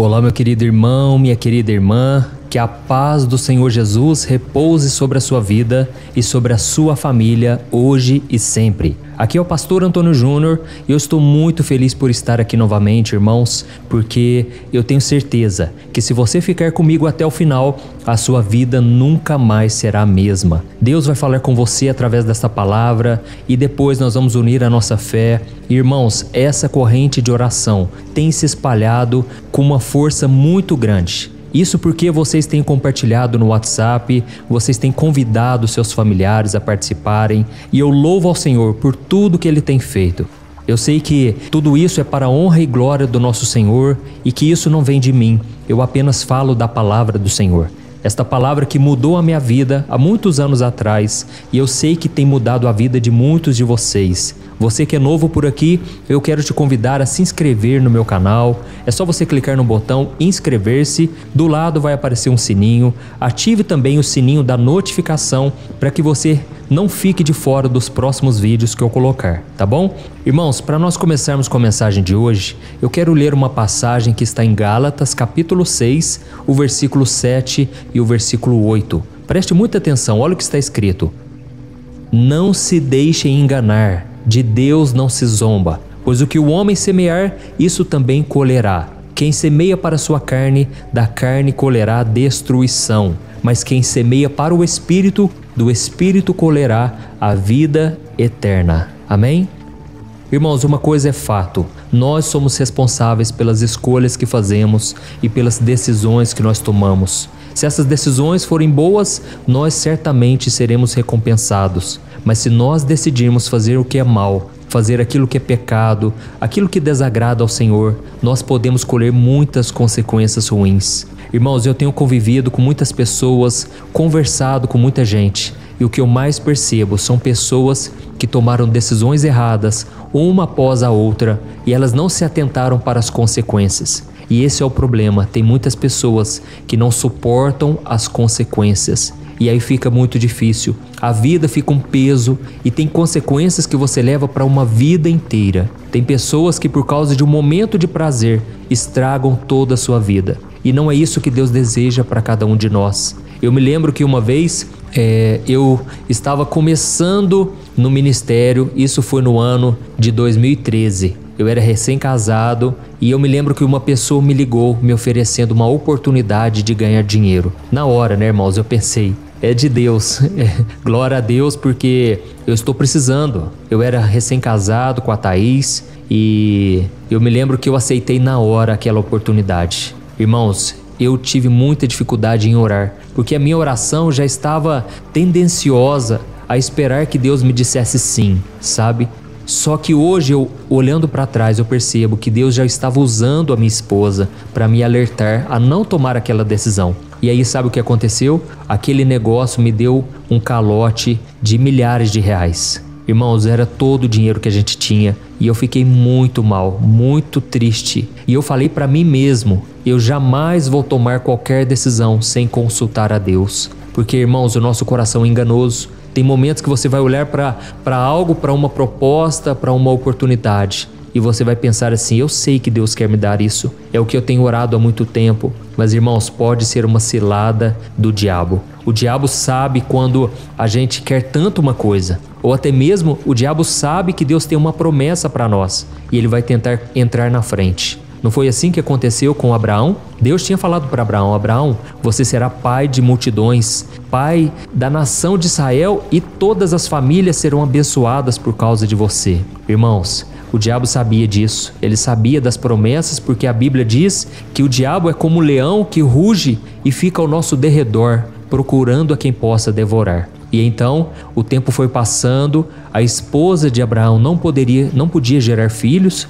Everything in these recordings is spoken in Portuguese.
Olá, meu querido irmão, minha querida irmã, que a paz do Senhor Jesus repouse sobre a sua vida e sobre a sua família hoje e sempre. Aqui é o pastor Antônio Júnior e eu estou muito feliz por estar aqui novamente, irmãos, porque eu tenho certeza que se você ficar comigo até o final, a sua vida nunca mais será a mesma. Deus vai falar com você através desta palavra e depois nós vamos unir a nossa fé. Irmãos, essa corrente de oração tem se espalhado com uma força muito grande. Isso porque vocês têm compartilhado no WhatsApp, vocês têm convidado seus familiares a participarem e eu louvo ao Senhor por tudo que Ele tem feito. Eu sei que tudo isso é para a honra e glória do nosso Senhor e que isso não vem de mim, eu apenas falo da palavra do Senhor. Esta palavra que mudou a minha vida há muitos anos atrás e eu sei que tem mudado a vida de muitos de vocês. Você que é novo por aqui, eu quero te convidar a se inscrever no meu canal. É só você clicar no botão inscrever-se, do lado vai aparecer um sininho. Ative também o sininho da notificação para que você não fique de fora dos próximos vídeos que eu colocar, tá bom? Irmãos, para nós começarmos com a mensagem de hoje, eu quero ler uma passagem que está em Gálatas, capítulo 6, o versículo 7 e o versículo 8. Preste muita atenção, olha o que está escrito. Não se deixem enganar, de Deus não se zomba, pois o que o homem semear, isso também colherá. Quem semeia para a sua carne, da carne colherá destruição, mas quem semeia para o Espírito, do Espírito colherá a vida eterna. Amém? Irmãos, uma coisa é fato, nós somos responsáveis pelas escolhas que fazemos e pelas decisões que nós tomamos. Se essas decisões forem boas, nós certamente seremos recompensados. Mas se nós decidirmos fazer o que é mal, fazer aquilo que é pecado, aquilo que desagrada ao Senhor, nós podemos colher muitas consequências ruins. Irmãos, eu tenho convivido com muitas pessoas, conversado com muita gente, e o que eu mais percebo são pessoas que tomaram decisões erradas, uma após a outra, e elas não se atentaram para as consequências. E esse é o problema, tem muitas pessoas que não suportam as consequências. E aí fica muito difícil, a vida fica um peso e tem consequências que você leva para uma vida inteira. Tem pessoas que por causa de um momento de prazer estragam toda a sua vida. E não é isso que Deus deseja para cada um de nós. Eu me lembro que uma vez eu estava começando no ministério, isso foi no ano de 2013. Eu era recém-casado e eu me lembro que uma pessoa me ligou me oferecendo uma oportunidade de ganhar dinheiro. Na hora, né, irmãos, eu pensei, é de Deus, glória a Deus, porque eu estou precisando. Eu era recém-casado com a Thaís e eu me lembro que eu aceitei na hora aquela oportunidade. Irmãos, eu tive muita dificuldade em orar, porque a minha oração já estava tendenciosa a esperar que Deus me dissesse sim, sabe? Só que hoje, eu olhando para trás, eu percebo que Deus já estava usando a minha esposa para me alertar a não tomar aquela decisão. E aí sabe o que aconteceu? Aquele negócio me deu um calote de milhares de reais. Irmãos, era todo o dinheiro que a gente tinha e eu fiquei muito mal, muito triste. E eu falei para mim mesmo, eu jamais vou tomar qualquer decisão sem consultar a Deus. Porque, irmãos, o nosso coração é enganoso. Tem momentos que você vai olhar para algo, para uma proposta, para uma oportunidade e você vai pensar assim, eu sei que Deus quer me dar isso, é o que eu tenho orado há muito tempo. Mas, irmãos, pode ser uma cilada do diabo. O diabo sabe quando a gente quer tanto uma coisa, ou até mesmo o diabo sabe que Deus tem uma promessa para nós e ele vai tentar entrar na frente. Não foi assim que aconteceu com Abraão? Deus tinha falado para Abraão, Abraão, você será pai de multidões, pai da nação de Israel e todas as famílias serão abençoadas por causa de você. Irmãos, o diabo sabia disso, ele sabia das promessas porque a Bíblia diz que o diabo é como um leão que ruge e fica ao nosso derredor, procurando a quem possa devorar. E então o tempo foi passando, a esposa de Abraão não podia gerar filhos,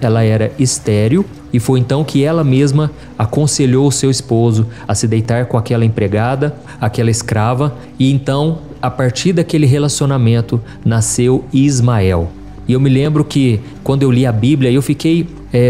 ela era estéril, e foi então que ela mesma aconselhou o seu esposo a se deitar com aquela empregada, aquela escrava, e então a partir daquele relacionamento nasceu Ismael. E eu me lembro que quando eu li a Bíblia eu fiquei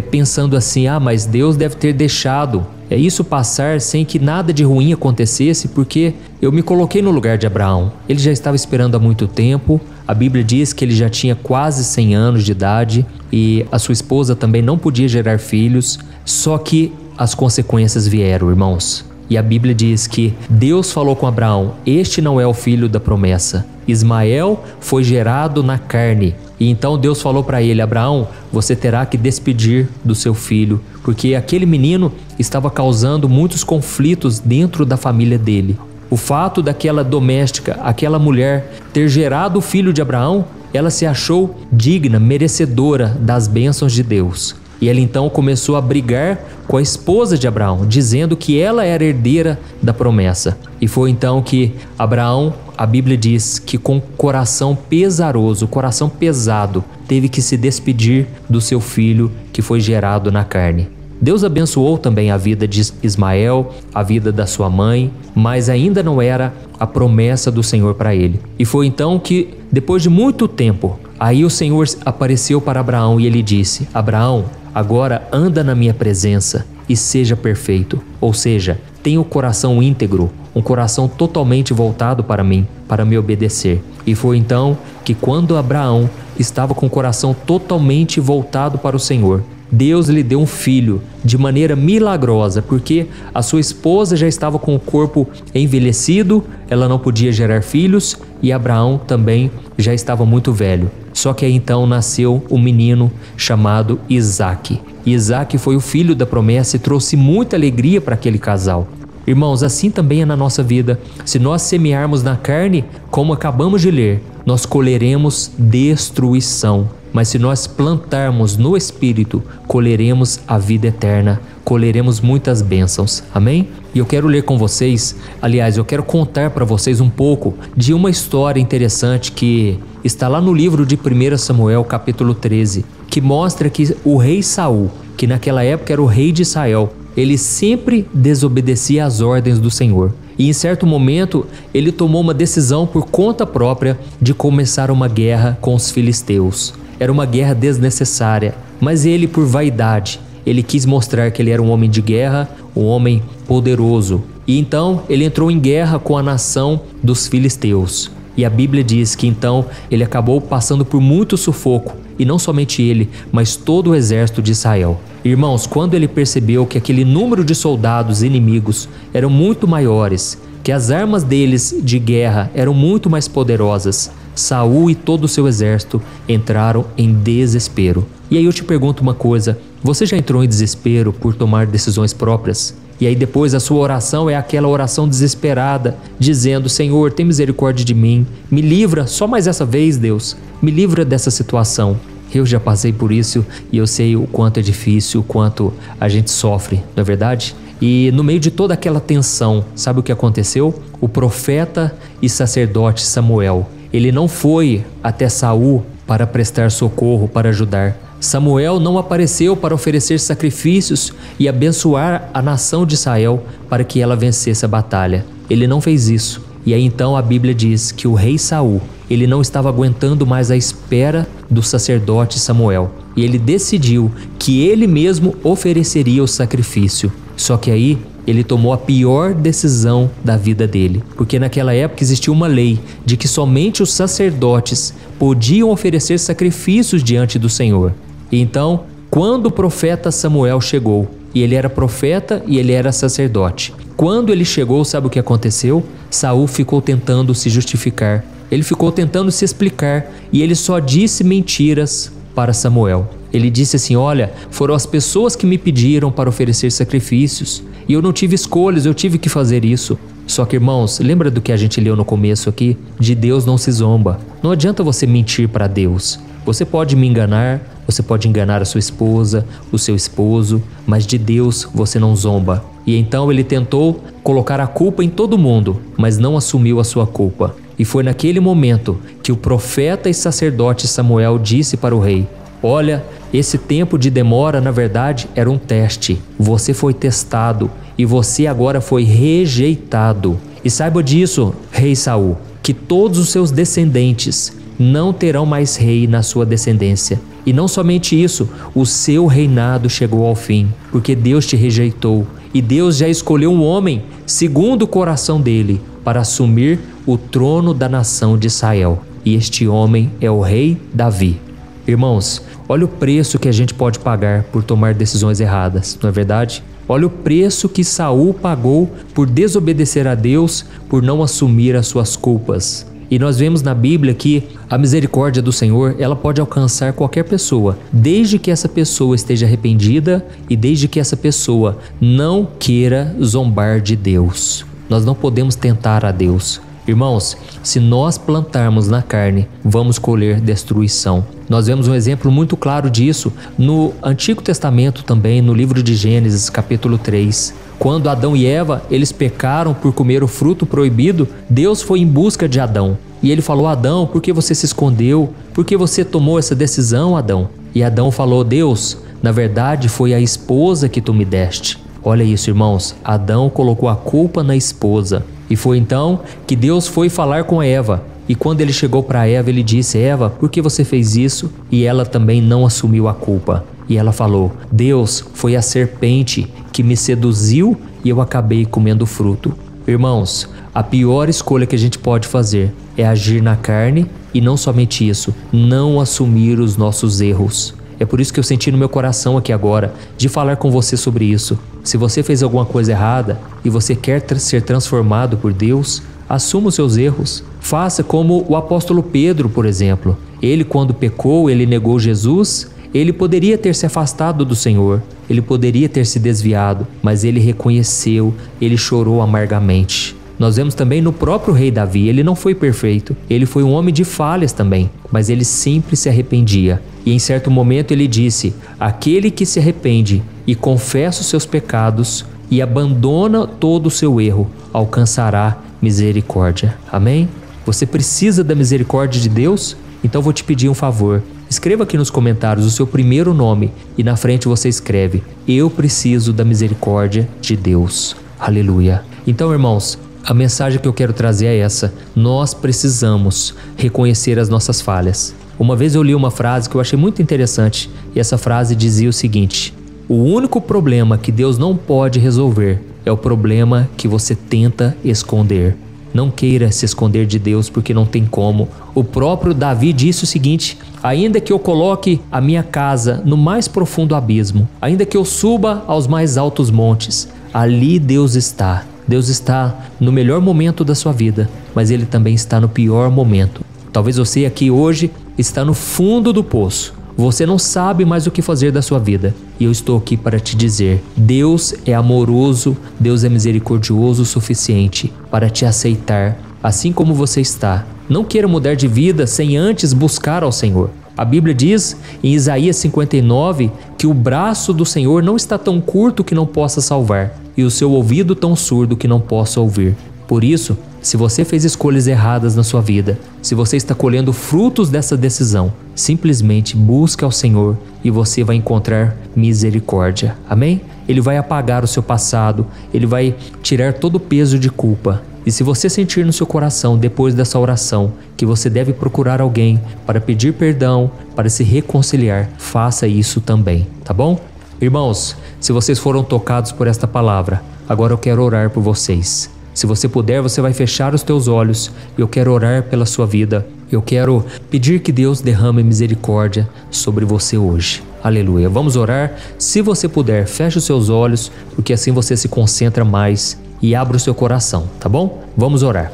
pensando assim, mas Deus deve ter deixado isso passar sem que nada de ruim acontecesse, porque eu me coloquei no lugar de Abraão. Ele já estava esperando há muito tempo, a Bíblia diz que ele já tinha quase 100 anos de idade e a sua esposa também não podia gerar filhos, só que as consequências vieram, irmãos. E a Bíblia diz que Deus falou com Abraão: este não é o filho da promessa. Ismael foi gerado na carne. E então Deus falou para ele: Abraão, você terá que despedir do seu filho, porque aquele menino estava causando muitos conflitos dentro da família dele. O fato daquela doméstica, aquela mulher, ter gerado o filho de Abraão, ela se achou digna, merecedora das bênçãos de Deus. E ela então começou a brigar com a esposa de Abraão, dizendo que ela era herdeira da promessa. E foi então que Abraão, a Bíblia diz que com coração pesaroso, coração pesado, teve que se despedir do seu filho que foi gerado na carne. Deus abençoou também a vida de Ismael, a vida da sua mãe, mas ainda não era a promessa do Senhor para ele. E foi então que, depois de muito tempo, aí o Senhor apareceu para Abraão e ele disse: Abraão, agora anda na minha presença e seja perfeito. Ou seja, tenha o coração íntegro, um coração totalmente voltado para mim, para me obedecer. E foi então que, quando Abraão estava com o coração totalmente voltado para o Senhor, Deus lhe deu um filho de maneira milagrosa, porque a sua esposa já estava com o corpo envelhecido, ela não podia gerar filhos, e Abraão também já estava muito velho. Só que aí então nasceu um menino chamado Isaque. E Isaque foi o filho da promessa e trouxe muita alegria para aquele casal. Irmãos, assim também é na nossa vida. Se nós semearmos na carne, como acabamos de ler, nós colheremos destruição. Mas se nós plantarmos no Espírito, colheremos a vida eterna, colheremos muitas bênçãos. Amém? E eu quero ler com vocês, aliás, eu quero contar para vocês um pouco de uma história interessante que está lá no livro de 1 Samuel, capítulo 13, que mostra que o rei Saul, que naquela época era o rei de Israel, ele sempre desobedecia às ordens do Senhor. E em certo momento, ele tomou uma decisão por conta própria de começar uma guerra com os filisteus. Era uma guerra desnecessária, mas ele, por vaidade, ele quis mostrar que ele era um homem de guerra, um homem poderoso. E então ele entrou em guerra com a nação dos filisteus. E a Bíblia diz que então ele acabou passando por muito sufoco, e não somente ele, mas todo o exército de Israel. Irmãos, quando ele percebeu que aquele número de soldados inimigos eram muito maiores, que as armas deles de guerra eram muito mais poderosas, Saul e todo o seu exército entraram em desespero. E aí eu te pergunto uma coisa: você já entrou em desespero por tomar decisões próprias? E aí depois a sua oração é aquela oração desesperada, dizendo: Senhor, tem misericórdia de mim, me livra só mais essa vez, Deus, me livra dessa situação. Eu já passei por isso e eu sei o quanto é difícil, o quanto a gente sofre, não é verdade? E no meio de toda aquela tensão, sabe o que aconteceu? O profeta e sacerdote Samuel, ele não foi até Saul para prestar socorro, para ajudar. Samuel não apareceu para oferecer sacrifícios e abençoar a nação de Israel para que ela vencesse a batalha. Ele não fez isso. E aí então a Bíblia diz que o rei Saul, ele não estava aguentando mais a espera do sacerdote Samuel. E ele decidiu que ele mesmo ofereceria o sacrifício. Só que aí ele tomou a pior decisão da vida dele, porque naquela época existia uma lei de que somente os sacerdotes podiam oferecer sacrifícios diante do Senhor. E então, quando o profeta Samuel chegou, e ele era profeta e ele era sacerdote, quando ele chegou, sabe o que aconteceu? Saul ficou tentando se justificar, ele ficou tentando se explicar, e ele só disse mentiras para Samuel. Ele disse assim: olha, foram as pessoas que me pediram para oferecer sacrifícios, e eu não tive escolhas, eu tive que fazer isso. Só que, irmãos, lembra do que a gente leu no começo aqui? De Deus não se zomba. Não adianta você mentir para Deus. Você pode me enganar, você pode enganar a sua esposa, o seu esposo, mas de Deus você não zomba. E então ele tentou colocar a culpa em todo mundo, mas não assumiu a sua culpa. E foi naquele momento que o profeta e sacerdote Samuel disse para o rei: olha, esse tempo de demora, na verdade, era um teste. Você foi testado e você agora foi rejeitado. E saiba disso, rei Saul, que todos os seus descendentes não terão mais rei na sua descendência. E não somente isso, o seu reinado chegou ao fim, porque Deus te rejeitou. E Deus já escolheu um homem, segundo o coração dele, para assumir o trono da nação de Israel. E este homem é o rei Davi. Irmãos, olha o preço que a gente pode pagar por tomar decisões erradas, não é verdade? Olha o preço que Saul pagou por desobedecer a Deus, por não assumir as suas culpas. E nós vemos na Bíblia que a misericórdia do Senhor, ela pode alcançar qualquer pessoa, desde que essa pessoa esteja arrependida e desde que essa pessoa não queira zombar de Deus. Nós não podemos tentar a Deus. Irmãos, se nós plantarmos na carne, vamos colher destruição. Nós vemos um exemplo muito claro disso no Antigo Testamento também, no livro de Gênesis, capítulo 3. Quando Adão e Eva, eles pecaram por comer o fruto proibido, Deus foi em busca de Adão. E ele falou: Adão, por que você se escondeu? Por que você tomou essa decisão, Adão? E Adão falou: Deus, na verdade foi a esposa que tu me deste. Olha isso, irmãos, Adão colocou a culpa na esposa. E foi então que Deus foi falar com Eva. E quando ele chegou para Eva, ele disse: Eva, por que você fez isso? E ela também não assumiu a culpa. E ela falou: Deus, foi a serpente que me seduziu e eu acabei comendo o fruto. Irmãos, a pior escolha que a gente pode fazer é agir na carne e não somente isso, não assumir os nossos erros. É por isso que eu senti no meu coração aqui agora de falar com você sobre isso. Se você fez alguma coisa errada e você quer ser transformado por Deus, assuma os seus erros. Faça como o apóstolo Pedro, por exemplo. Ele, quando pecou, ele negou Jesus. Ele poderia ter se afastado do Senhor, ele poderia ter se desviado, mas ele reconheceu, ele chorou amargamente. Nós vemos também no próprio rei Davi, ele não foi perfeito, ele foi um homem de falhas também, mas ele sempre se arrependia. E em certo momento ele disse: aquele que se arrepende e confessa os seus pecados e abandona todo o seu erro, alcançará misericórdia. Amém? Você precisa da misericórdia de Deus? Então vou te pedir um favor. Escreva aqui nos comentários o seu primeiro nome e na frente você escreve: eu preciso da misericórdia de Deus. Aleluia. Então, irmãos, a mensagem que eu quero trazer é essa: nós precisamos reconhecer as nossas falhas. Uma vez eu li uma frase que eu achei muito interessante e essa frase dizia o seguinte: o único problema que Deus não pode resolver é o problema que você tenta esconder. Não queira se esconder de Deus, porque não tem como. O próprio Davi disse o seguinte: ainda que eu coloque a minha casa no mais profundo abismo, ainda que eu suba aos mais altos montes, ali Deus está. Deus está no melhor momento da sua vida, mas Ele também está no pior momento. Talvez você aqui hoje está no fundo do poço. Você não sabe mais o que fazer da sua vida. E eu estou aqui para te dizer: Deus é amoroso, Deus é misericordioso o suficiente para te aceitar, assim como você está. Não queira mudar de vida sem antes buscar ao Senhor. A Bíblia diz em Isaías 59 que o braço do Senhor não está tão curto que não possa salvar, e o seu ouvido tão surdo que não possa ouvir. Por isso, se você fez escolhas erradas na sua vida, se você está colhendo frutos dessa decisão, simplesmente busque ao Senhor e você vai encontrar misericórdia. Amém? Ele vai apagar o seu passado, Ele vai tirar todo o peso de culpa. E se você sentir no seu coração, depois dessa oração, que você deve procurar alguém para pedir perdão, para se reconciliar, faça isso também, tá bom? Irmãos, se vocês foram tocados por esta palavra, agora eu quero orar por vocês. Se você puder, você vai fechar os teus olhos. Eu quero orar pela sua vida. Eu quero pedir que Deus derrame misericórdia sobre você hoje. Aleluia. Vamos orar? Se você puder, feche os seus olhos, porque assim você se concentra mais e abre o seu coração, tá bom? Vamos orar.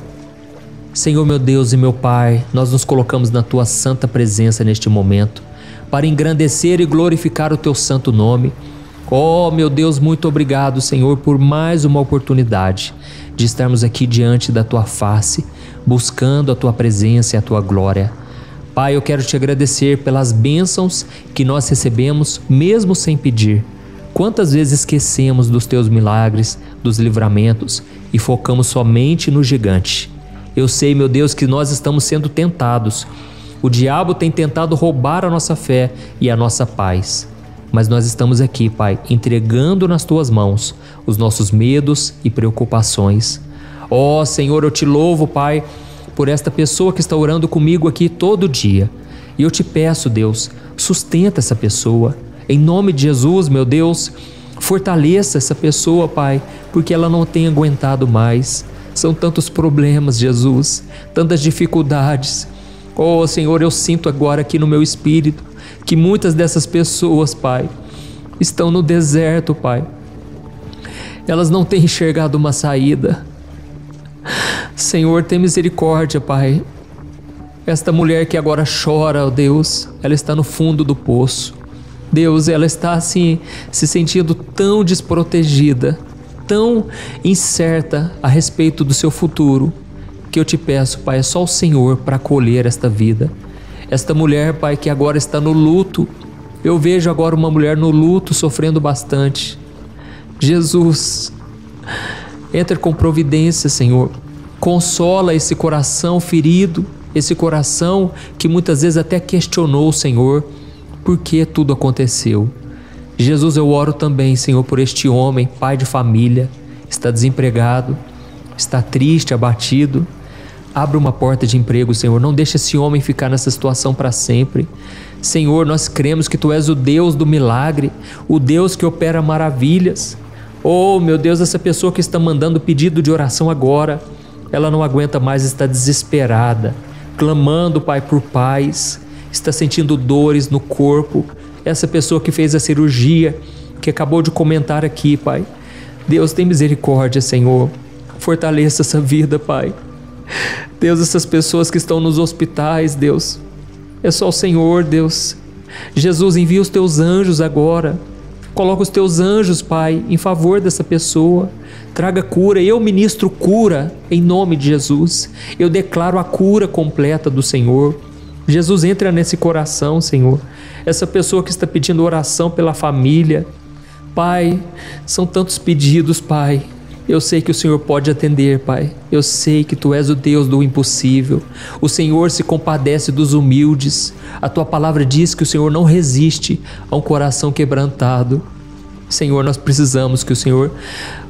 Senhor, meu Deus e meu Pai, nós nos colocamos na Tua santa presença neste momento para engrandecer e glorificar o Teu santo nome. Oh, meu Deus, muito obrigado, Senhor, por mais uma oportunidade de estarmos aqui diante da Tua face, buscando a Tua presença e a Tua glória. Pai, eu quero Te agradecer pelas bênçãos que nós recebemos, mesmo sem pedir. Quantas vezes esquecemos dos Teus milagres, dos livramentos e focamos somente no gigante. Eu sei, meu Deus, que nós estamos sendo tentados. O diabo tem tentado roubar a nossa fé e a nossa paz. Mas nós estamos aqui, Pai, entregando nas Tuas mãos os nossos medos e preocupações. Ó Senhor, eu Te louvo, Pai, por esta pessoa que está orando comigo aqui todo dia. E eu Te peço, Deus, sustenta essa pessoa. Em nome de Jesus, meu Deus, fortaleça essa pessoa, Pai, porque ela não tem aguentado mais. São tantos problemas, Jesus, tantas dificuldades. Oh Senhor, eu sinto agora aqui no meu espírito que muitas dessas pessoas, Pai, estão no deserto, Pai. elas não têm enxergado uma saída. Senhor, tem misericórdia, Pai. Esta mulher que agora chora, ó Deus, ela está no fundo do poço. Deus, ela está assim, se sentindo tão desprotegida, tão incerta a respeito do seu futuro, que eu te peço, Pai, é só o Senhor para acolher esta vida. Esta mulher, Pai, que agora está no luto, eu vejo agora uma mulher no luto sofrendo bastante. Jesus, entra com providência, Senhor. Consola esse coração ferido, esse coração que muitas vezes até questionou o Senhor por que tudo aconteceu. Jesus, eu oro também, Senhor, por este homem, pai de família, está desempregado, está triste, abatido. Abre uma porta de emprego, Senhor. Não deixe esse homem ficar nessa situação para sempre. Senhor, nós cremos que Tu és o Deus do milagre, o Deus que opera maravilhas. Oh, meu Deus, essa pessoa que está mandando pedido de oração agora, ela não aguenta mais, está desesperada, clamando, Pai, por paz, está sentindo dores no corpo. Essa pessoa que fez a cirurgia, que acabou de comentar aqui, Pai. Deus, tem misericórdia, Senhor. Fortaleça essa vida, Pai. Deus, essas pessoas que estão nos hospitais, Deus, é só o Senhor, Deus. Jesus, envia os Teus anjos agora. Coloca os Teus anjos, Pai, em favor dessa pessoa. Traga cura. Eu ministro cura em nome de Jesus. Eu declaro a cura completa do Senhor. Jesus, entra nesse coração, Senhor. Essa pessoa que está pedindo oração pela família. Pai, são tantos pedidos, Pai. Eu sei que o Senhor pode atender, Pai. Eu sei que Tu és o Deus do impossível. O Senhor se compadece dos humildes. A Tua palavra diz que o Senhor não resiste a um coração quebrantado. Senhor, nós precisamos que o Senhor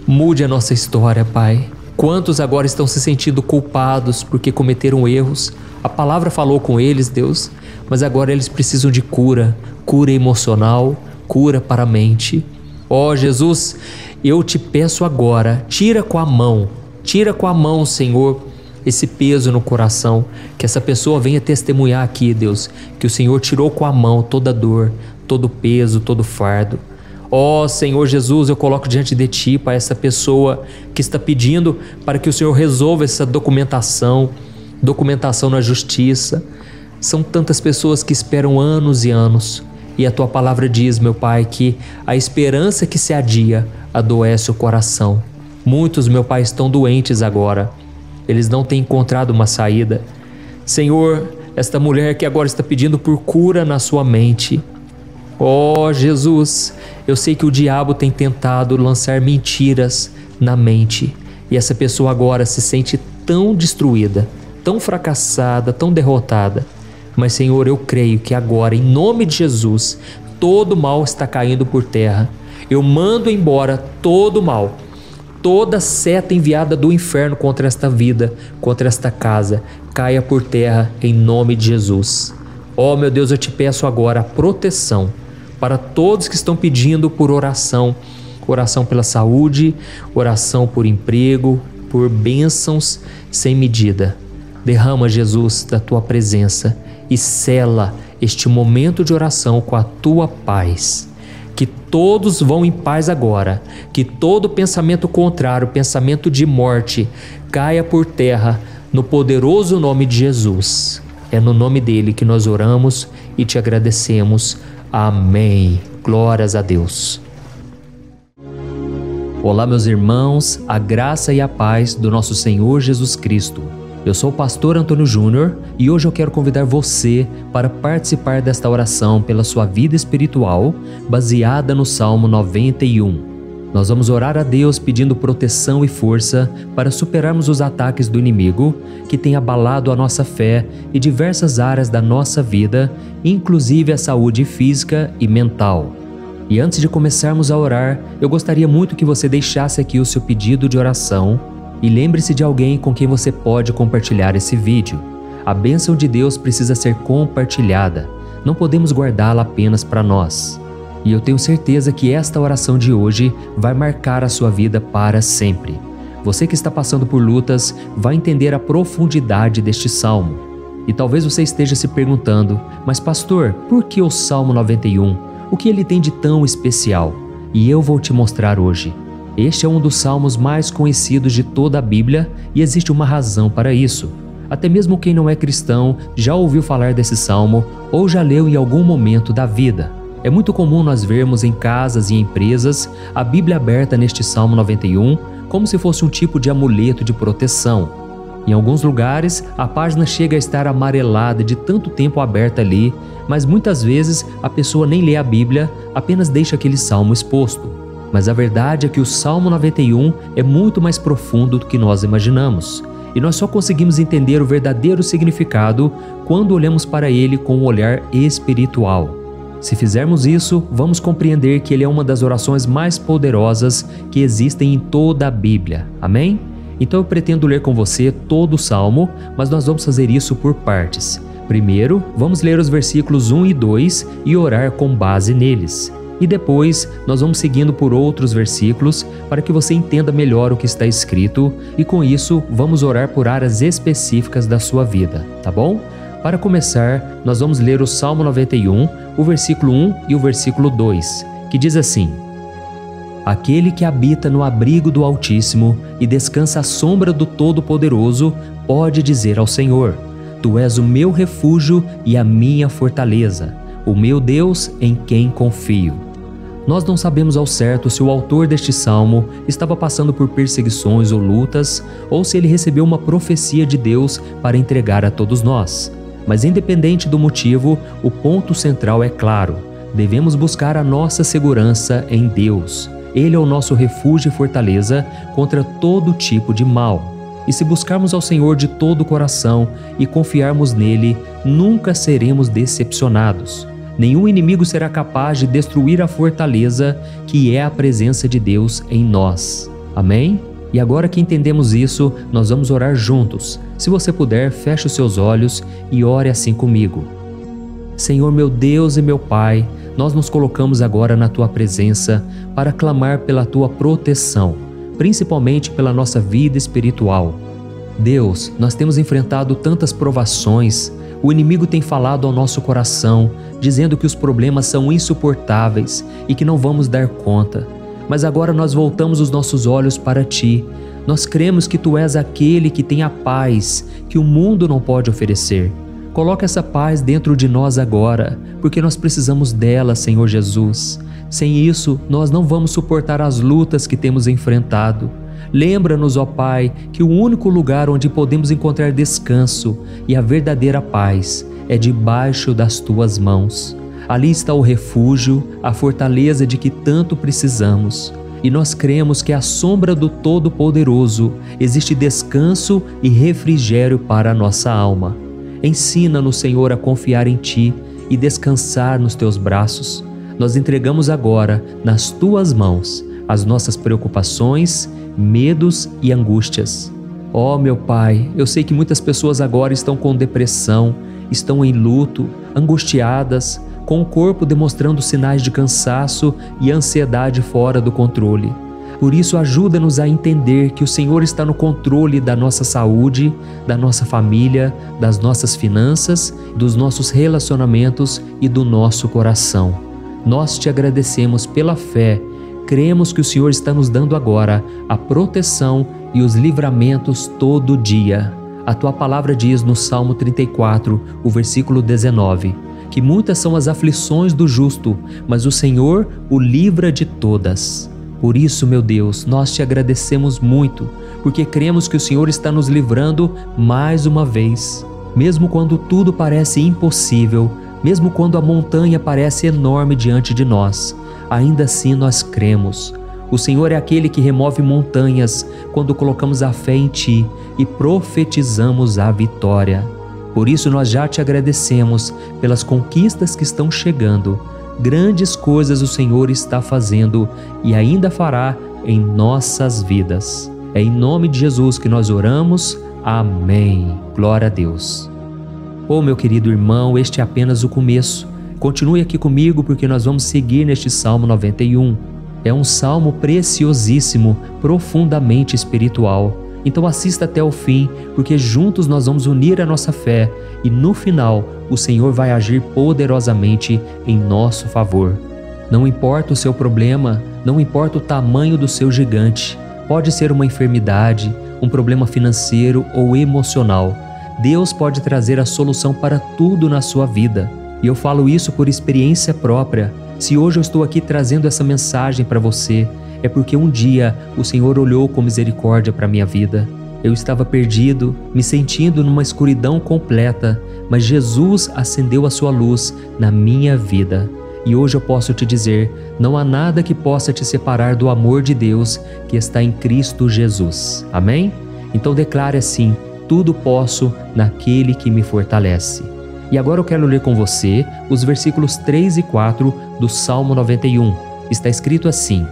mude a nossa história, Pai. Quantos agora estão se sentindo culpados porque cometeram erros? A palavra falou com eles, Deus, mas agora eles precisam de cura. Cura emocional, cura para a mente. Ó Jesus, eu te peço agora, tira com a mão, Senhor, esse peso no coração, que essa pessoa venha testemunhar aqui, Deus, que o Senhor tirou com a mão toda dor, todo peso, todo fardo. Ó Senhor Jesus, eu coloco diante de Ti, Pai, essa pessoa que está pedindo para que o Senhor resolva essa documentação na justiça. São tantas pessoas que esperam anos e anos. E a Tua palavra diz, meu Pai, que a esperança que se adia adoece o coração. Muitos, meu Pai, estão doentes agora. Eles não têm encontrado uma saída. Senhor, esta mulher que agora está pedindo por cura na sua mente. Oh, Jesus, eu sei que o diabo tem tentado lançar mentiras na mente. E essa pessoa agora se sente tão destruída, tão fracassada, tão derrotada. Mas, Senhor, eu creio que agora, em nome de Jesus, todo mal está caindo por terra. Eu mando embora todo mal, toda seta enviada do inferno contra esta vida, contra esta casa, caia por terra em nome de Jesus. Oh, meu Deus, eu te peço agora a proteção para todos que estão pedindo por oração. Oração pela saúde, oração por emprego, por bênçãos sem medida. Derrama, Jesus, da Tua presença e sela este momento de oração com a Tua paz. Que todos vão em paz agora, que todo pensamento contrário, pensamento de morte, caia por terra no poderoso nome de Jesus. É no nome dele que nós oramos e te agradecemos. Amém. Glórias a Deus. Olá, meus irmãos, a graça e a paz do nosso Senhor Jesus Cristo. Eu sou o pastor Antônio Júnior e hoje eu quero convidar você para participar desta oração pela sua vida espiritual, baseada no Salmo 91. Nós vamos orar a Deus pedindo proteção e força para superarmos os ataques do inimigo que tem abalado a nossa fé e diversas áreas da nossa vida, inclusive a saúde física e mental. E antes de começarmos a orar, eu gostaria muito que você deixasse aqui o seu pedido de oração e lembre-se de alguém com quem você pode compartilhar esse vídeo. A bênção de Deus precisa ser compartilhada, não podemos guardá-la apenas para nós. E eu tenho certeza que esta oração de hoje vai marcar a sua vida para sempre. Você que está passando por lutas vai entender a profundidade deste salmo. E talvez você esteja se perguntando, mas pastor, por que o Salmo 91? O que ele tem de tão especial? E eu vou te mostrar hoje. Este é um dos salmos mais conhecidos de toda a Bíblia e existe uma razão para isso. Até mesmo quem não é cristão já ouviu falar desse salmo ou já leu em algum momento da vida. É muito comum nós vermos em casas e empresas a Bíblia aberta neste Salmo 91 como se fosse um tipo de amuleto de proteção. Em alguns lugares, a página chega a estar amarelada de tanto tempo aberta ali, mas muitas vezes a pessoa nem lê a Bíblia, apenas deixa aquele salmo exposto. Mas a verdade é que o Salmo 91 é muito mais profundo do que nós imaginamos. E nós só conseguimos entender o verdadeiro significado quando olhamos para ele com um olhar espiritual. Se fizermos isso, vamos compreender que ele é uma das orações mais poderosas que existem em toda a Bíblia. Amém? Então eu pretendo ler com você todo o Salmo, mas nós vamos fazer isso por partes. Primeiro, vamos ler os versículos 1 e 2 e orar com base neles. E depois, nós vamos seguindo por outros versículos para que você entenda melhor o que está escrito e com isso, vamos orar por áreas específicas da sua vida, tá bom? Para começar, nós vamos ler o Salmo 91, o versículo 1 e o versículo 2, que diz assim: Aquele que habita no abrigo do Altíssimo e descansa à sombra do Todo-Poderoso pode dizer ao Senhor: Tu és o meu refúgio e a minha fortaleza, o meu Deus em quem confio. Nós não sabemos ao certo se o autor deste salmo estava passando por perseguições ou lutas, ou se ele recebeu uma profecia de Deus para entregar a todos nós. Mas independente do motivo, o ponto central é claro: devemos buscar a nossa segurança em Deus. Ele é o nosso refúgio e fortaleza contra todo tipo de mal. E se buscarmos ao Senhor de todo o coração e confiarmos nele, nunca seremos decepcionados. Nenhum inimigo será capaz de destruir a fortaleza que é a presença de Deus em nós. Amém? E agora que entendemos isso, nós vamos orar juntos. Se você puder, feche os seus olhos e ore assim comigo. Senhor meu Deus e meu Pai, nós nos colocamos agora na Tua presença para clamar pela Tua proteção, principalmente pela nossa vida espiritual. Deus, nós temos enfrentado tantas provações, o inimigo tem falado ao nosso coração, dizendo que os problemas são insuportáveis e que não vamos dar conta. Mas agora nós voltamos os nossos olhos para Ti. Nós cremos que Tu és aquele que tem a paz que o mundo não pode oferecer. Coloca essa paz dentro de nós agora, porque nós precisamos dela, Senhor Jesus. Sem isso, nós não vamos suportar as lutas que temos enfrentado. Lembra-nos, ó Pai, que o único lugar onde podemos encontrar descanso e a verdadeira paz é debaixo das Tuas mãos. Ali está o refúgio, a fortaleza de que tanto precisamos. E nós cremos que à sombra do Todo-Poderoso existe descanso e refrigério para a nossa alma. Ensina-nos, Senhor, a confiar em Ti e descansar nos Teus braços. Nós entregamos agora nas Tuas mãos as nossas preocupações, medos e angústias. Ó meu Pai, eu sei que muitas pessoas agora estão com depressão, estão em luto, angustiadas, com o corpo demonstrando sinais de cansaço e ansiedade fora do controle. Por isso, ajuda-nos a entender que o Senhor está no controle da nossa saúde, da nossa família, das nossas finanças, dos nossos relacionamentos e do nosso coração. Nós Te agradecemos pela fé. Cremos que o Senhor está nos dando agora a proteção e os livramentos todo dia. A Tua palavra diz no Salmo 34, o versículo 19, que muitas são as aflições do justo, mas o Senhor o livra de todas. Por isso, meu Deus, nós Te agradecemos muito, porque cremos que o Senhor está nos livrando mais uma vez. Mesmo quando tudo parece impossível, mesmo quando a montanha parece enorme diante de nós, ainda assim nós cremos. O Senhor é aquele que remove montanhas quando colocamos a fé em Ti e profetizamos a vitória. Por isso nós já Te agradecemos pelas conquistas que estão chegando. Grandes coisas o Senhor está fazendo e ainda fará em nossas vidas. É em nome de Jesus que nós oramos. Amém. Glória a Deus. Oh, meu querido irmão, este é apenas o começo. Continue aqui comigo porque nós vamos seguir neste Salmo 91. É um salmo preciosíssimo, profundamente espiritual. Então assista até o fim, porque juntos nós vamos unir a nossa fé e no final o Senhor vai agir poderosamente em nosso favor. Não importa o seu problema, Não importa o tamanho do seu gigante, pode ser uma enfermidade, um problema financeiro ou emocional. Deus pode trazer a solução para tudo na sua vida. E eu falo isso por experiência própria. Se hoje eu estou aqui trazendo essa mensagem para você, é porque um dia o Senhor olhou com misericórdia para a minha vida. Eu estava perdido, me sentindo numa escuridão completa, mas Jesus acendeu a sua luz na minha vida. E hoje eu posso te dizer, não há nada que possa te separar do amor de Deus que está em Cristo Jesus. Amém? Então declare assim: tudo posso naquele que me fortalece. E agora eu quero ler com você os versículos 3 e 4 do Salmo 91. Está escrito assim: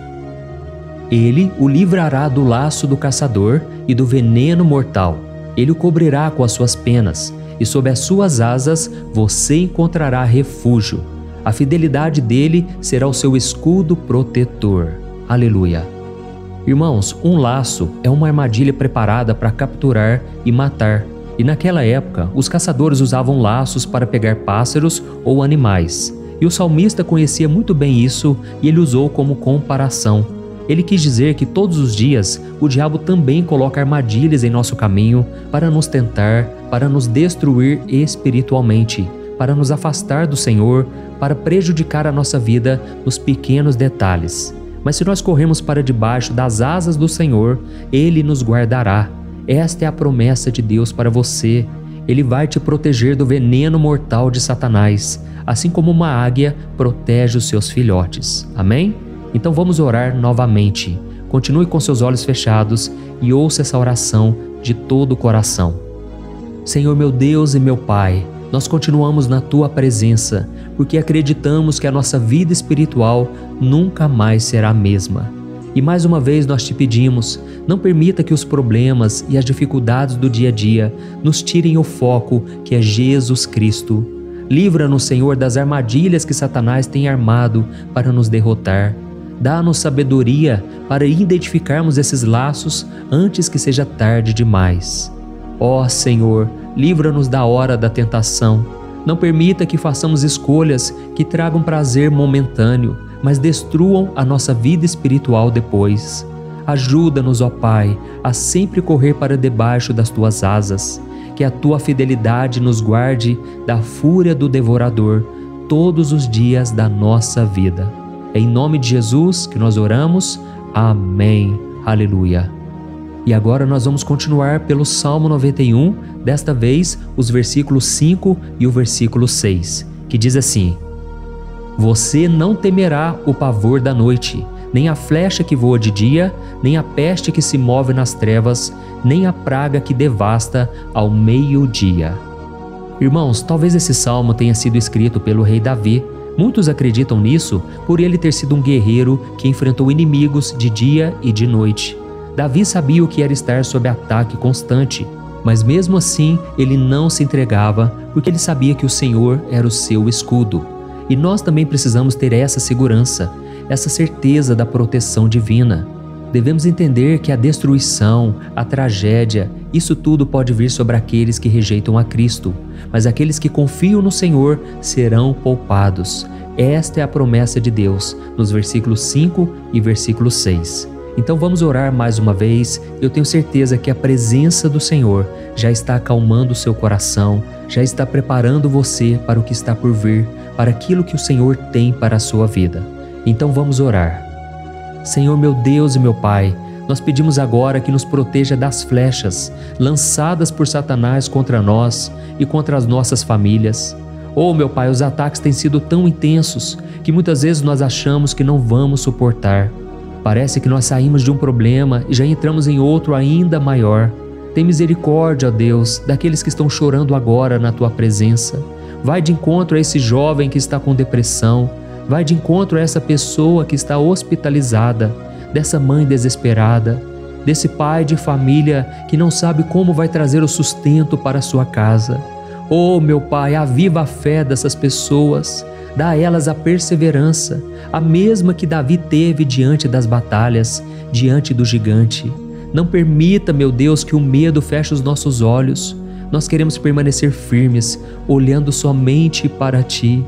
Ele o livrará do laço do caçador e do veneno mortal. Ele o cobrirá com as suas penas, e sob as suas asas você encontrará refúgio. A fidelidade dele será o seu escudo protetor. Aleluia. Irmãos, um laço é uma armadilha preparada para capturar e matar. E naquela época, os caçadores usavam laços para pegar pássaros ou animais. E o salmista conhecia muito bem isso e ele usou como comparação. Ele quis dizer que todos os dias o diabo também coloca armadilhas em nosso caminho para nos tentar, para nos destruir espiritualmente, para nos afastar do Senhor, para prejudicar a nossa vida nos pequenos detalhes. Mas se nós corrermos para debaixo das asas do Senhor, Ele nos guardará. Esta é a promessa de Deus para você. Ele vai te proteger do veneno mortal de Satanás, assim como uma águia protege os seus filhotes. Amém? Então vamos orar novamente. Continue com seus olhos fechados e ouça essa oração de todo o coração. Senhor meu Deus e meu Pai, nós continuamos na Tua presença, porque acreditamos que a nossa vida espiritual nunca mais será a mesma. E mais uma vez nós te pedimos, não permita que os problemas e as dificuldades do dia a dia nos tirem o foco que é Jesus Cristo. Livra-nos, Senhor, das armadilhas que Satanás tem armado para nos derrotar. Dá-nos sabedoria para identificarmos esses laços antes que seja tarde demais. Ó Senhor, livra-nos da hora da tentação. Não permita que façamos escolhas que tragam prazer momentâneo, mas destruam a nossa vida espiritual depois. Ajuda-nos, ó Pai, a sempre correr para debaixo das Tuas asas. Que a Tua fidelidade nos guarde da fúria do devorador todos os dias da nossa vida. É em nome de Jesus que nós oramos. Amém. Aleluia. E agora nós vamos continuar pelo Salmo 91, desta vez os versículos 5 e o versículo 6, que diz assim: Você não temerá o pavor da noite, nem a flecha que voa de dia, nem a peste que se move nas trevas, nem a praga que devasta ao meio-dia. Irmãos, talvez esse salmo tenha sido escrito pelo rei Davi. Muitos acreditam nisso por ele ter sido um guerreiro que enfrentou inimigos de dia e de noite. Davi sabia o que era estar sob ataque constante, mas mesmo assim ele não se entregava porque ele sabia que o Senhor era o seu escudo. E nós também precisamos ter essa segurança, essa certeza da proteção divina. Devemos entender que a destruição, a tragédia, isso tudo pode vir sobre aqueles que rejeitam a Cristo, mas aqueles que confiam no Senhor serão poupados. Esta é a promessa de Deus, nos versículos 5 e versículo 6. Então vamos orar mais uma vez. Eu tenho certeza que a presença do Senhor já está acalmando o seu coração, já está preparando você para o que está por vir, para aquilo que o Senhor tem para a sua vida. Então vamos orar. Senhor meu Deus e meu Pai, nós pedimos agora que nos proteja das flechas lançadas por Satanás contra nós e contra as nossas famílias. Oh meu Pai, os ataques têm sido tão intensos que muitas vezes nós achamos que não vamos suportar. Parece que nós saímos de um problema e já entramos em outro ainda maior. Tem misericórdia, ó Deus, daqueles que estão chorando agora na Tua presença. Vai de encontro a esse jovem que está com depressão. Vai de encontro a essa pessoa que está hospitalizada, dessa mãe desesperada, desse pai de família que não sabe como vai trazer o sustento para a sua casa. Oh, meu Pai, aviva a fé dessas pessoas. Dá a elas a perseverança, a mesma que Davi teve diante das batalhas, diante do gigante. Não permita, meu Deus, que o medo feche os nossos olhos. Nós queremos permanecer firmes, olhando somente para Ti.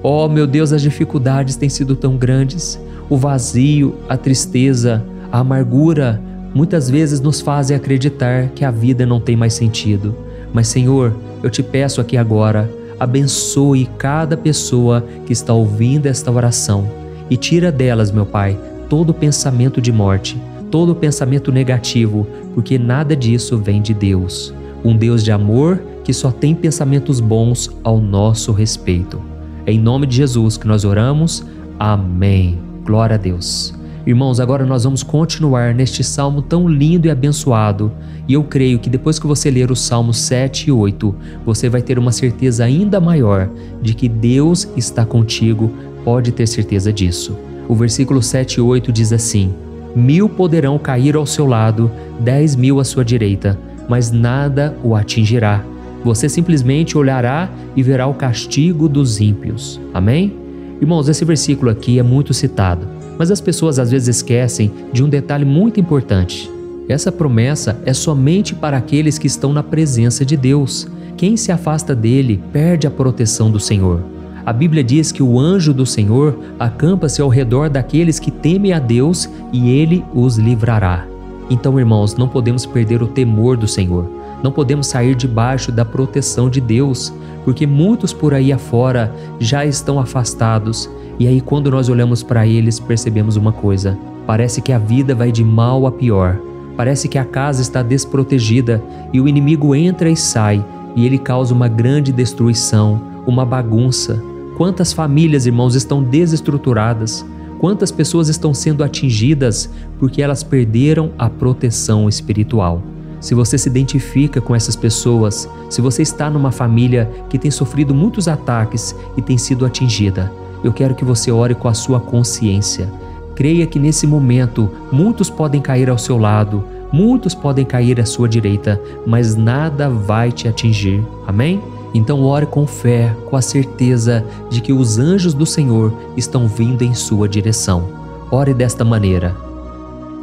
Oh, meu Deus, as dificuldades têm sido tão grandes. O vazio, a tristeza, a amargura muitas vezes nos fazem acreditar que a vida não tem mais sentido. Mas, Senhor, eu te peço aqui agora, abençoe cada pessoa que está ouvindo esta oração e tira delas, meu Pai, todo pensamento de morte, todo pensamento negativo, porque nada disso vem de Deus. Um Deus de amor que só tem pensamentos bons ao nosso respeito. É em nome de Jesus que nós oramos. Amém. Glória a Deus. Irmãos, agora nós vamos continuar neste salmo tão lindo e abençoado. E eu creio que depois que você ler os salmos 7 e 8, você vai ter uma certeza ainda maior de que Deus está contigo. Pode ter certeza disso. O versículo 7 e 8 diz assim: 1000 poderão cair ao seu lado, 10.000 à sua direita, mas nada o atingirá. Você simplesmente olhará e verá o castigo dos ímpios. Amém? Irmãos, esse versículo aqui é muito citado, mas as pessoas às vezes esquecem de um detalhe muito importante. Essa promessa é somente para aqueles que estão na presença de Deus. Quem se afasta dele perde a proteção do Senhor. A Bíblia diz que o anjo do Senhor acampa-se ao redor daqueles que temem a Deus e ele os livrará. Então, irmãos, não podemos perder o temor do Senhor. Não podemos sair debaixo da proteção de Deus, porque muitos por aí afora já estão afastados. E aí, quando nós olhamos para eles, percebemos uma coisa: parece que a vida vai de mal a pior. Parece que a casa está desprotegida e o inimigo entra e sai, e ele causa uma grande destruição, uma bagunça. Quantas famílias, irmãos, estão desestruturadas? Quantas pessoas estão sendo atingidas porque elas perderam a proteção espiritual? Se você se identifica com essas pessoas, se você está numa família que tem sofrido muitos ataques e tem sido atingida, eu quero que você ore com a sua consciência. Creia que nesse momento muitos podem cair ao seu lado, muitos podem cair à sua direita, mas nada vai te atingir. Amém? Então ore com fé, com a certeza de que os anjos do Senhor estão vindo em sua direção. Ore desta maneira: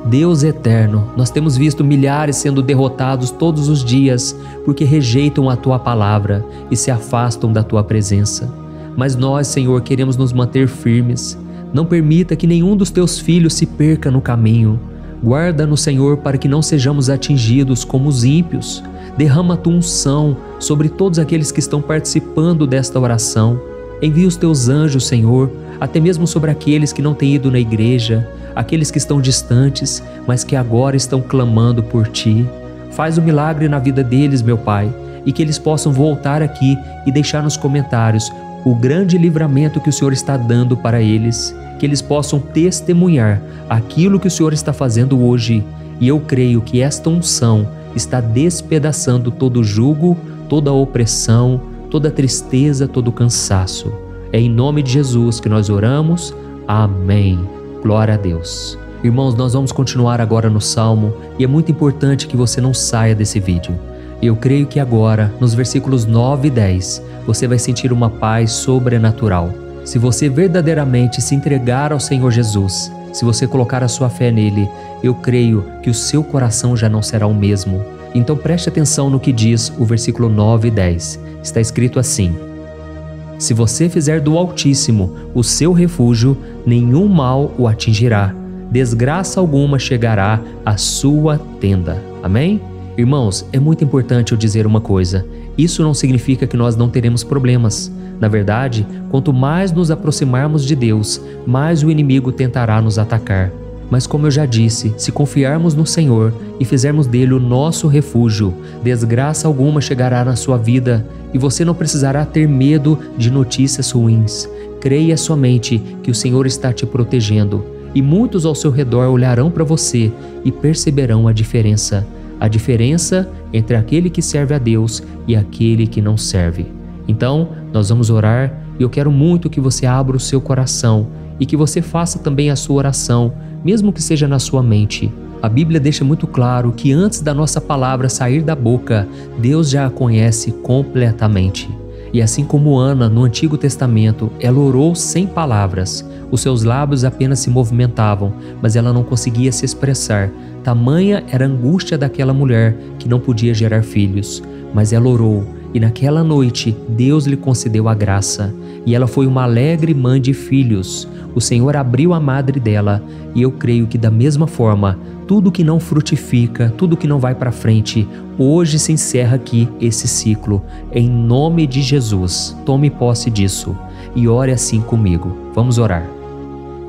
Deus eterno, nós temos visto milhares sendo derrotados todos os dias porque rejeitam a Tua palavra e se afastam da Tua presença. Mas nós, Senhor, queremos nos manter firmes. Não permita que nenhum dos Teus filhos se perca no caminho. Guarda-nos, Senhor, para que não sejamos atingidos como os ímpios. Derrama a Tua unção sobre todos aqueles que estão participando desta oração. Envia os Teus anjos, Senhor, até mesmo sobre aqueles que não têm ido na igreja, aqueles que estão distantes, mas que agora estão clamando por Ti. Faz um milagre na vida deles, meu Pai, e que eles possam voltar aqui e deixar nos comentários o grande livramento que o Senhor está dando para eles, que eles possam testemunhar aquilo que o Senhor está fazendo hoje. E eu creio que esta unção está despedaçando todo jugo, toda opressão, toda tristeza, todo cansaço. É em nome de Jesus que nós oramos. Amém. Glória a Deus. Irmãos, nós vamos continuar agora no Salmo e é muito importante que você não saia desse vídeo. Eu creio que agora, nos versículos 9 e 10, você vai sentir uma paz sobrenatural. Se você verdadeiramente se entregar ao Senhor Jesus, se você colocar a sua fé nele, eu creio que o seu coração já não será o mesmo. Então preste atenção no que diz o versículo 9 e 10. Está escrito assim: Se você fizer do Altíssimo o seu refúgio, nenhum mal o atingirá, desgraça alguma chegará à sua tenda. Amém? Irmãos, é muito importante eu dizer uma coisa: isso não significa que nós não teremos problemas. Na verdade, quanto mais nos aproximarmos de Deus, mais o inimigo tentará nos atacar. Mas como eu já disse, se confiarmos no Senhor e fizermos dele o nosso refúgio, desgraça alguma chegará na sua vida e você não precisará ter medo de notícias ruins. Creia somente que o Senhor está te protegendo e muitos ao seu redor olharão para você e perceberão a diferença entre aquele que serve a Deus e aquele que não serve. Então, nós vamos orar e eu quero muito que você abra o seu coração e que você faça também a sua oração, mesmo que seja na sua mente. A Bíblia deixa muito claro que antes da nossa palavra sair da boca, Deus já a conhece completamente. E assim como Ana, no Antigo Testamento, ela orou sem palavras. Os seus lábios apenas se movimentavam, mas ela não conseguia se expressar. Tamanha era a angústia daquela mulher que não podia gerar filhos. Mas ela orou E naquela noite, Deus lhe concedeu a graça, e ela foi uma alegre mãe de filhos. O Senhor abriu a madre dela, e eu creio que da mesma forma, tudo que não frutifica, tudo que não vai para frente, hoje se encerra aqui esse ciclo. Em nome de Jesus, tome posse disso e ore assim comigo. Vamos orar.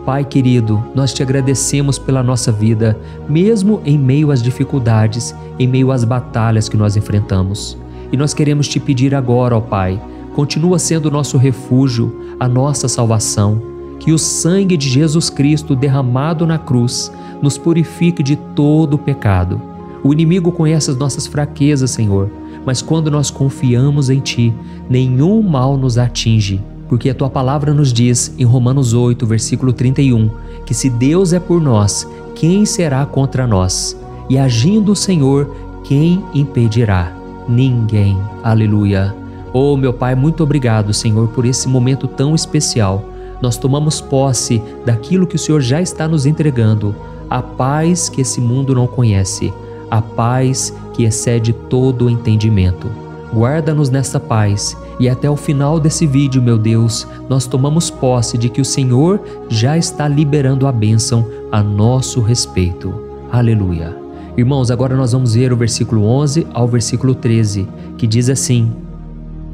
Pai querido, nós te agradecemos pela nossa vida, mesmo em meio às dificuldades, em meio às batalhas que nós enfrentamos. E nós queremos te pedir agora, ó Pai, continua sendo o nosso refúgio, a nossa salvação, que o sangue de Jesus Cristo derramado na cruz nos purifique de todo o pecado. O inimigo conhece as nossas fraquezas, Senhor, mas quando nós confiamos em Ti, nenhum mal nos atinge, porque a Tua palavra nos diz em Romanos 8, versículo 31, que se Deus é por nós, quem será contra nós? E agindo o Senhor, quem impedirá? Ninguém. Aleluia. Oh, meu Pai, muito obrigado, Senhor, por esse momento tão especial. Nós tomamos posse daquilo que o Senhor já está nos entregando, a paz que esse mundo não conhece, a paz que excede todo o entendimento. Guarda-nos nessa paz e até o final desse vídeo, meu Deus, nós tomamos posse de que o Senhor já está liberando a bênção a nosso respeito. Aleluia. Irmãos, agora nós vamos ver o versículo 11 ao versículo 13, que diz assim: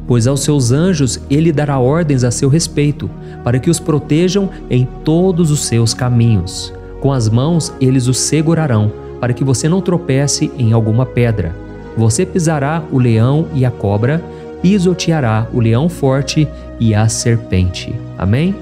Pois aos seus anjos ele dará ordens a seu respeito, para que os protejam em todos os seus caminhos. Com as mãos eles os segurarão, para que você não tropece em alguma pedra. Você pisará o leão e a cobra, pisoteará o leão forte e a serpente. Amém?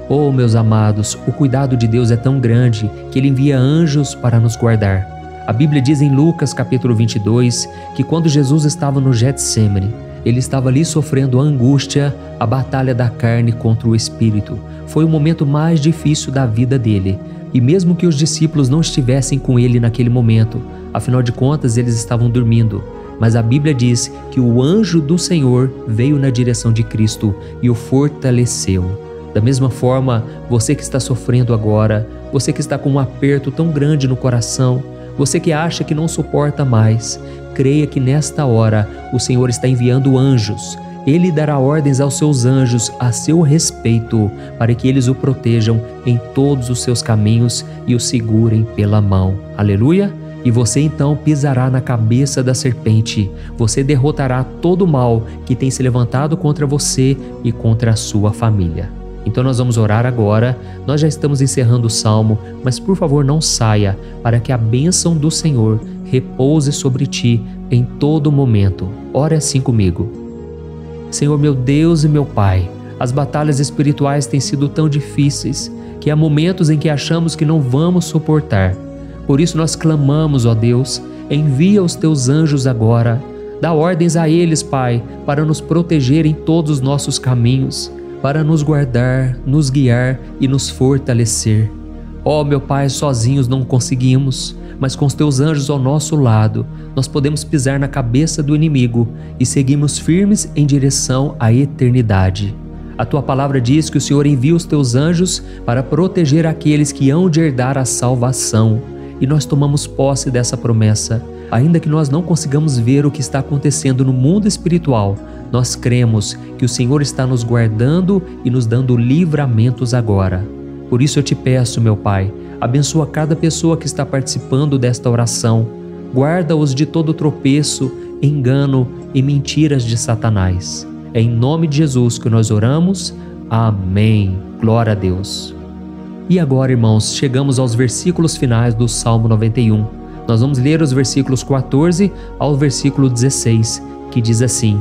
Oh, meus amados, o cuidado de Deus é tão grande que Ele envia anjos para nos guardar. A Bíblia diz em Lucas capítulo 22 que quando Jesus estava no Getsêmani, Ele estava ali sofrendo a angústia, a batalha da carne contra o espírito. Foi o momento mais difícil da vida dele. E mesmo que os discípulos não estivessem com ele naquele momento, afinal de contas eles estavam dormindo, mas a Bíblia diz que o anjo do Senhor veio na direção de Cristo e o fortaleceu. Da mesma forma, você que está sofrendo agora, você que está com um aperto tão grande no coração, você que acha que não suporta mais, creia que nesta hora o Senhor está enviando anjos. Ele dará ordens aos seus anjos a seu respeito, para que eles o protejam em todos os seus caminhos e o segurem pela mão. Aleluia! E você então pisará na cabeça da serpente. Você derrotará todo o mal que tem se levantado contra você e contra a sua família. Então nós vamos orar agora. Nós já estamos encerrando o salmo, mas por favor não saia, para que a bênção do Senhor repouse sobre ti em todo momento. Ore assim comigo. Senhor meu Deus e meu Pai, as batalhas espirituais têm sido tão difíceis que há momentos em que achamos que não vamos suportar. Por isso nós clamamos, ó Deus, envia os teus anjos agora. Dá ordens a eles, Pai, para nos proteger em todos os nossos caminhos, para nos guardar, nos guiar e nos fortalecer. Ó meu Pai, sozinhos não conseguimos, mas com os teus anjos ao nosso lado, nós podemos pisar na cabeça do inimigo e seguimos firmes em direção à eternidade. A tua palavra diz que o Senhor envia os teus anjos para proteger aqueles que hão de herdar a salvação. E nós tomamos posse dessa promessa. Ainda que nós não consigamos ver o que está acontecendo no mundo espiritual, nós cremos que o Senhor está nos guardando e nos dando livramentos agora. Por isso eu te peço, meu Pai, abençoa cada pessoa que está participando desta oração. Guarda-os de todo tropeço, engano e mentiras de Satanás. É em nome de Jesus que nós oramos. Amém. Glória a Deus. E agora, irmãos, chegamos aos versículos finais do Salmo 91. Nós vamos ler os versículos 14 ao versículo 16, que diz assim: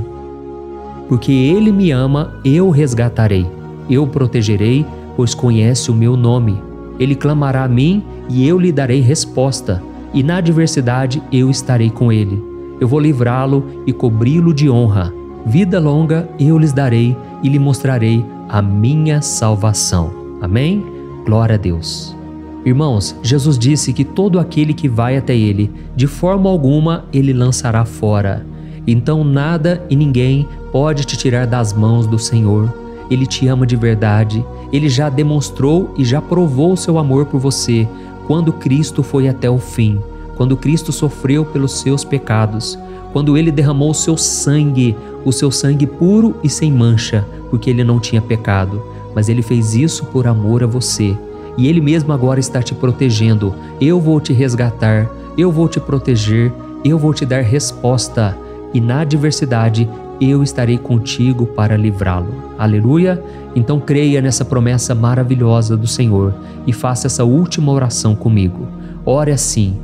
Porque Ele me ama, eu o resgatarei, eu o protegerei, pois conhece o meu nome. Ele clamará a mim e eu lhe darei resposta, e na adversidade eu estarei com ele. Eu vou livrá-lo e cobri-lo de honra. Vida longa eu lhes darei e lhe mostrarei a minha salvação. Amém? Glória a Deus. Irmãos, Jesus disse que todo aquele que vai até ele, de forma alguma ele lançará fora. Então nada e ninguém pode te tirar das mãos do Senhor. Ele te ama de verdade. Ele já demonstrou e já provou o seu amor por você quando Cristo foi até o fim, quando Cristo sofreu pelos seus pecados, quando ele derramou o seu sangue puro e sem mancha, porque ele não tinha pecado, mas ele fez isso por amor a você. E ele mesmo agora está te protegendo. Eu vou te resgatar, eu vou te proteger, eu vou te dar resposta, e na adversidade eu estarei contigo para livrá-lo. Aleluia! Então creia nessa promessa maravilhosa do Senhor e faça essa última oração comigo. Ore assim: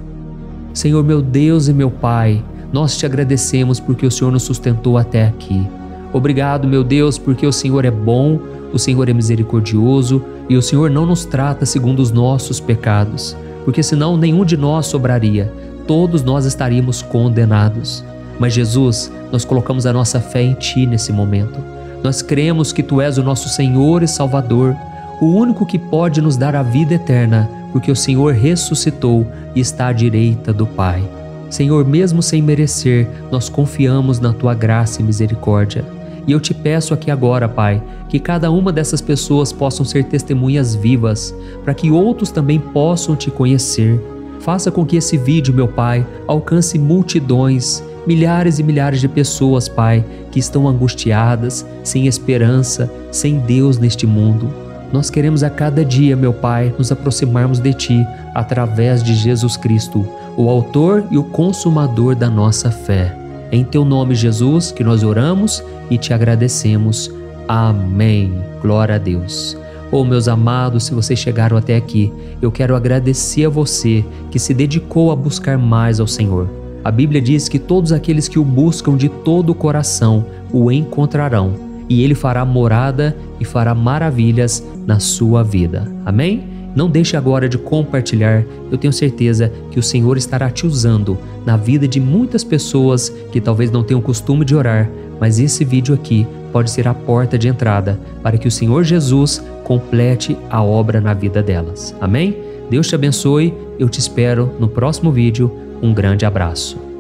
Senhor meu Deus e meu Pai, nós te agradecemos porque o Senhor nos sustentou até aqui. Obrigado, meu Deus, porque o Senhor é bom, o Senhor é misericordioso e o Senhor não nos trata segundo os nossos pecados, porque senão nenhum de nós sobraria, todos nós estaríamos condenados. Mas Jesus, nós colocamos a nossa fé em Ti nesse momento. Nós cremos que Tu és o nosso Senhor e Salvador, o único que pode nos dar a vida eterna, porque o Senhor ressuscitou e está à direita do Pai. Senhor, mesmo sem merecer, nós confiamos na Tua graça e misericórdia. E eu te peço aqui agora, Pai, que cada uma dessas pessoas possam ser testemunhas vivas, para que outros também possam Te conhecer. Faça com que esse vídeo, meu Pai, alcance multidões, milhares e milhares de pessoas, Pai, que estão angustiadas, sem esperança, sem Deus neste mundo. Nós queremos a cada dia, meu Pai, nos aproximarmos de Ti através de Jesus Cristo, o autor e o consumador da nossa fé. Em Teu nome, Jesus, que nós oramos e Te agradecemos. Amém. Glória a Deus. Oh, meus amados, se vocês chegaram até aqui, eu quero agradecer a você que se dedicou a buscar mais ao Senhor. A Bíblia diz que todos aqueles que o buscam de todo o coração o encontrarão, e Ele fará morada e fará maravilhas na sua vida. Amém? Não deixe agora de compartilhar, eu tenho certeza que o Senhor estará te usando na vida de muitas pessoas que talvez não tenham costume de orar, mas esse vídeo aqui pode ser a porta de entrada para que o Senhor Jesus complete a obra na vida delas. Amém? Deus te abençoe, eu te espero no próximo vídeo. Um grande abraço.